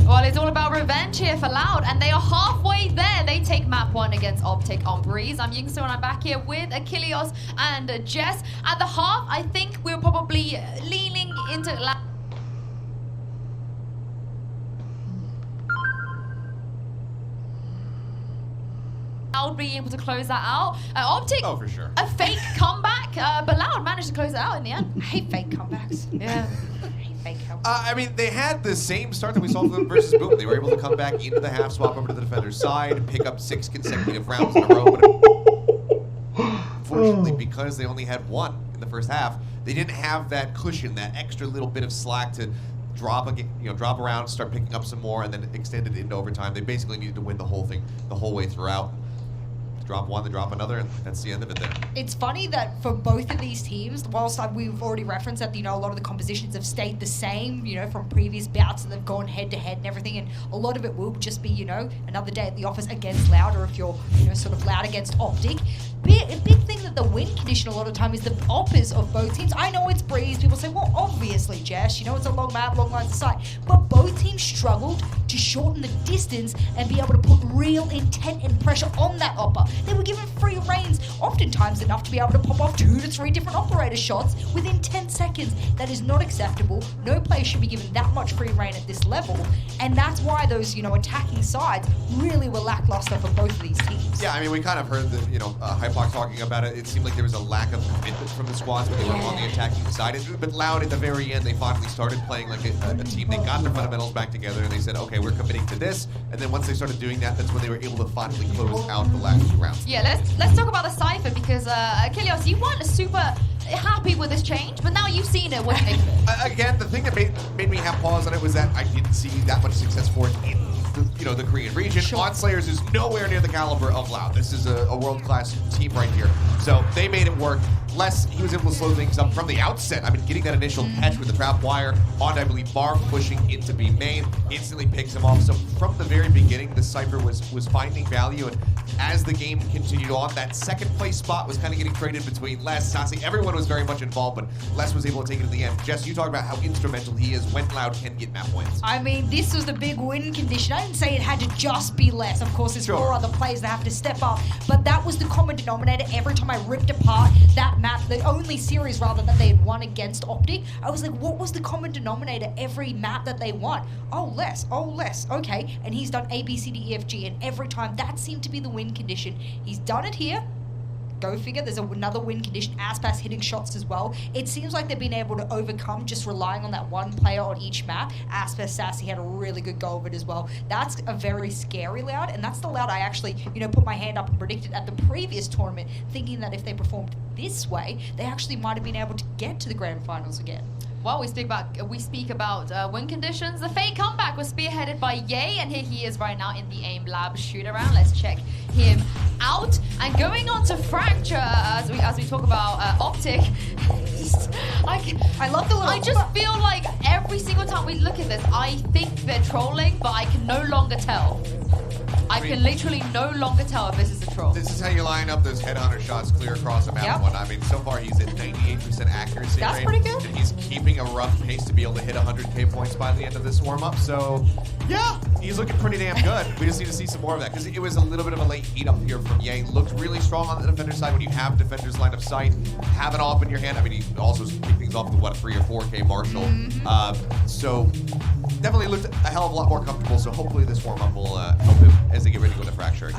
Well, it's all about revenge here for Loud, and they are halfway there. They take map 1 against Optic on Breeze. I'm Yingsu, and I'm back here with Achilleos and Jess. At the half, I think we're probably leaning into Loud being able to close that out. Optic, oh, for sure. A fake comeback, but Loud managed to close it out in the end. I hate fake comebacks. Yeah. I mean, they had the same start that we saw from them versus Boom. They were able to come back into the half, swap over to the defender's side, pick up 6 consecutive rounds in a row. But unfortunately, because they only had 1 in the first half, they didn't have that cushion, that extra little bit of slack to drop around, start picking up some more, and then extend it into overtime. They basically needed to win the whole thing, the whole way throughout. Drop 1, they drop another, and that's the end of it there. It's funny that for both of these teams, whilst we've already referenced that, a lot of the compositions have stayed the same, from previous bouts and they've gone head to head and everything, and a lot of it will just be, another day at the office against Loud, or if you're, sort of Loud against Optic. A big thing that the win condition a lot of time is the oppers of both teams. I know it's Breeze. People say, well, obviously, Jess, it's a long map, long lines of sight. But both teams struggled to shorten the distance and be able to put real intent and pressure on that opper. They were given free reins, oftentimes enough to be able to pop off 2 to 3 different operator shots within 10 seconds. That is not acceptable. No player should be given that much free rein at this level. And that's why those, attacking sides really were lackluster for both of these teams. Yeah, I mean, we kind of heard the, Hypox talking about it. It seemed like there was a lack of commitment from the squads when they were on the attacking side. But Loud, at the very end, they finally started playing like a team. They got their fundamentals back together, and they said, okay, we're committing to this. And then once they started doing that, that's when they were able to finally close out the last 2 rounds. Yeah, let's talk about the Cypher, because Achilleos, you weren't super happy with this change, but now you've seen it. What do you think of it? Again, the thing that made me have pause on it was that I didn't see that much success for it in the Korean region. Sure. Oddslayers is nowhere near the caliber of Loud. This is a world-class team right here. So they made it work. He was able to slow things up from the outset. I mean, getting that initial catch with the trap wire on, I believe, Marv pushing into B main, instantly picks him off. So from the very beginning, the Cypher was finding value, and as the game continued on, that second place spot was kind of getting traded between Les, Sassy. Everyone was very much involved, but Les was able to take it in the end. Jess, you talk about how instrumental he is when Loud can get map wins. I mean, this was the big win condition. I didn't say it had to just be Les. Of course, there's 4 other players that have to step up, but that was the common denominator. Every time I ripped apart that map, the only series rather that they had won against Optic, I was like, what was the common denominator every map that they won? Oh, Les, okay. And he's done A, B, C, D, E, F, G, and every time that seemed to be the win condition. He's done it here. Go figure, there's another win condition. Aspas hitting shots as well. It seems like they've been able to overcome just relying on that one player on each map. Aspas, Sassy had a really good go of it as well. That's a very scary Loud, and that's the Loud I actually, put my hand up and predicted at the previous tournament, thinking that if they performed this way, they actually might have been able to get to the grand finals again. Well, we speak about win conditions. The fake comeback was spearheaded by Ye, and here he is right now in the AIM Lab shoot-around. Let's check him out. And going on to Fracture, as we talk about Optic, I love the little... I just feel like every single time we look at this, I think they're trolling, but I can no longer tell. I can literally no longer tell if this is a troll. This is how you line up those headhunter shots clear across the map. One. I mean, so far he's at 98% accuracy That's rate. pretty good. And he's keeping a rough pace to be able to hit 100k points by the end of this warm-up. So, yeah, he's looking pretty damn good. We just need to see some more of that, because it was a little bit of a late heat up here from Ye. Looked really strong on the defender side when you have defenders line of sight, have it off in your hand. I mean, he also kicked things off with, 3 or 4k Marshall. So definitely looked a hell of a lot more comfortable. So hopefully this warm-up will help him as they get ready to go to Fracture.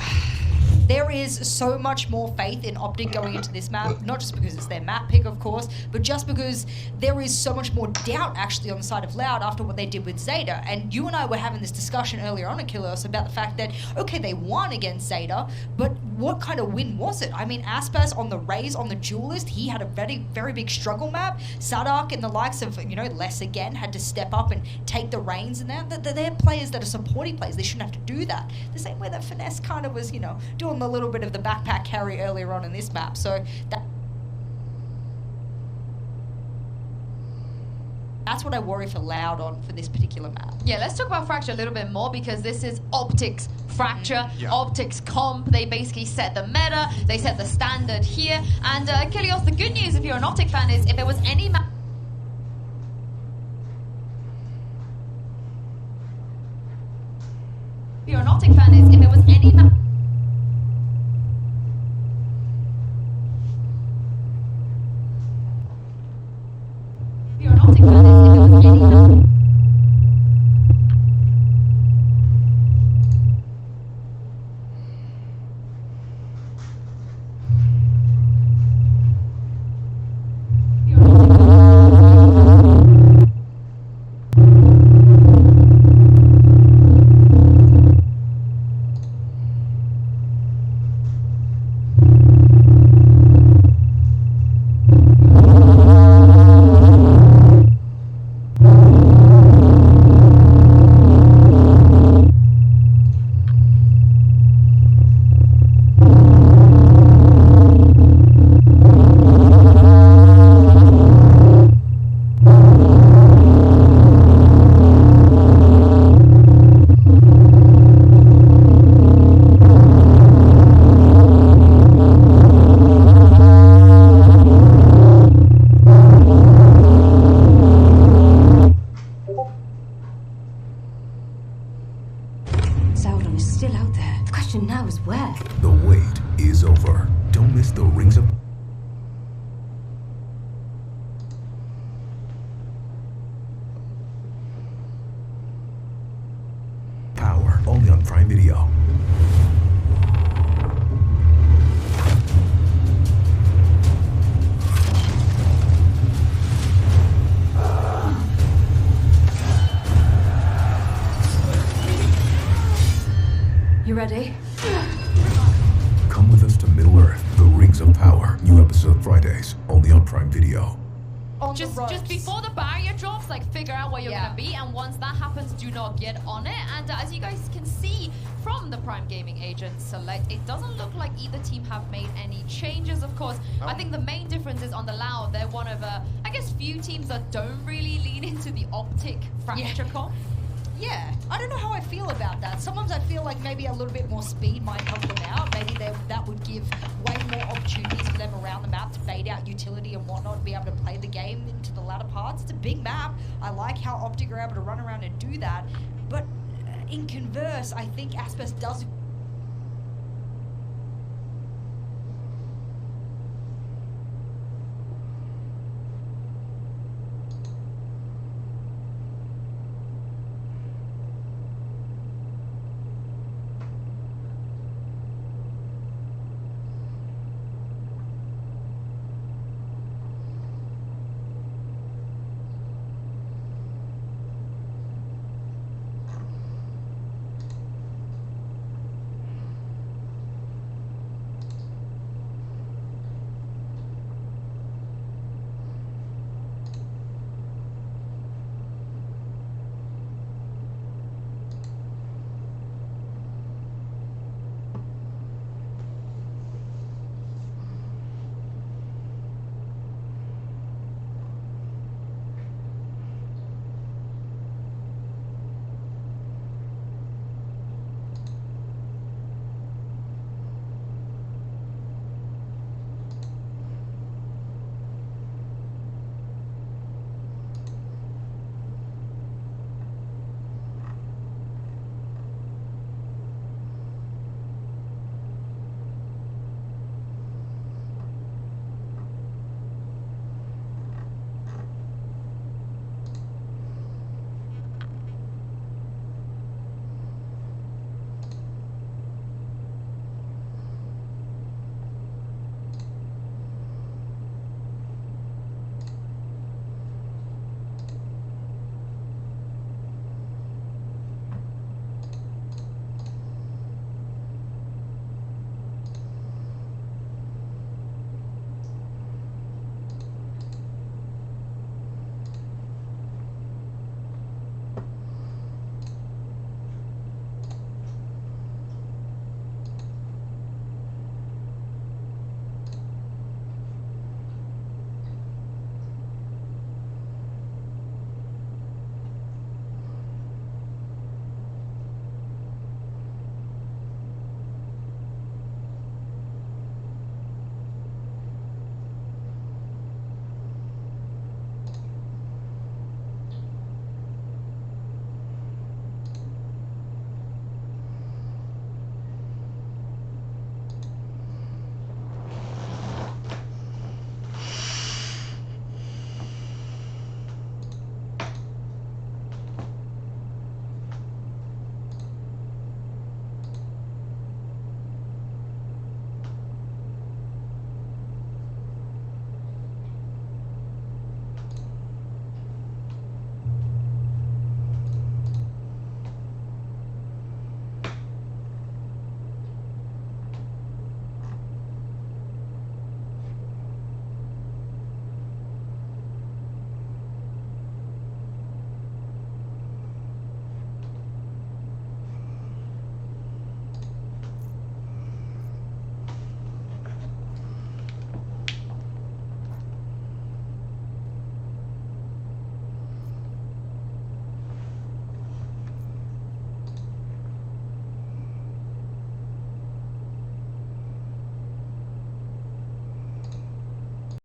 There is so much more faith in Optic going into this map, not just because it's their map pick, of course, but just because there is so much more doubt actually on the side of Loud after what they did with Zeta. And you and I were having this discussion earlier on, Achilleos, about the fact that, okay, they won against Zeta, but what kind of win was it? I mean, Aspas on the Raze, on the Duelist, he had a very, very big struggle map. Sadark and the likes of, Les again, had to step up and take the reins in that. They're players that are supporting players. They shouldn't have to do that. The same way that Finesse kind of was, doing a little bit of the backpack carry earlier on in this map. So that's what I worry for Loud on for this particular map. Yeah, let's talk about Fracture a little bit more because this is Optics Fracture, Optics Comp. They basically set the meta, they set the standard here. And Kilios, the good news if you're an Optic fan is if there was any map if you're an Optic fan is if there was any map if you're an Optic fan is if there was any map Sauron is still out there. The question now is where? The wait is over. Don't miss the Rings of Power, only on Prime Video. You ready? Come with us to Middle-earth, The Rings of Power. New episode Fridays, only on Prime Video. On just before the barrier drops, like figure out where you're gonna be, and once that happens, do not get on it. And as you guys can see from the Prime Gaming Agent select, it doesn't look like either team have made any changes. Of course, I think the main difference is on the Loud. They're one of I guess few teams that don't really lean into the Optic Fracture comp. Yeah, I don't know how I feel about that. Sometimes I feel like maybe a little bit more speed might help them out. Maybe that would give way more opportunities for them around the map to fade out utility and whatnot and be able to play the game into the latter parts. It's a big map. I like how Optic are able to run around and do that. But in converse, I think Aspas does